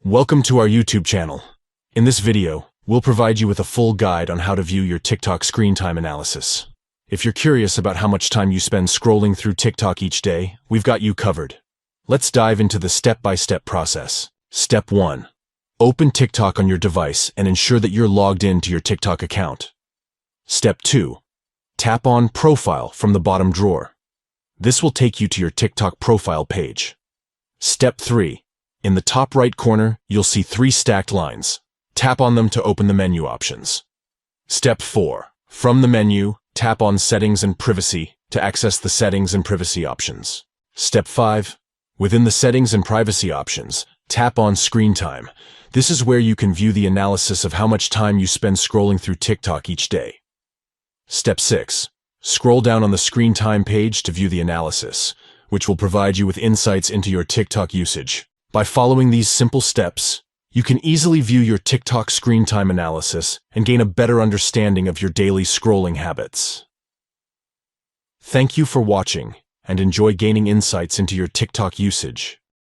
Welcome to our YouTube channel. In this video, we'll provide you with a full guide on how to view your TikTok screen time analysis. If you're curious about how much time you spend scrolling through TikTok each day, we've got you covered. Let's dive into the step-by-step process. Step 1. Open TikTok on your device and ensure that you're logged in to your TikTok account. Step 2. Tap on Profile from the bottom drawer. This will take you to your TikTok profile page. Step 3. In the top right corner, you'll see 3 stacked lines. Tap on them to open the menu options. Step 4. From the menu, tap on Settings and Privacy to access the Settings and Privacy options. Step 5. Within the Settings and Privacy options, tap on Screen Time. This is where you can view the analysis of how much time you spend scrolling through TikTok each day. Step 6. Scroll down on the Screen Time page to view the analysis, which will provide you with insights into your TikTok usage. By following these simple steps, you can easily view your TikTok screen time analysis and gain a better understanding of your daily scrolling habits. Thank you for watching and enjoy gaining insights into your TikTok usage.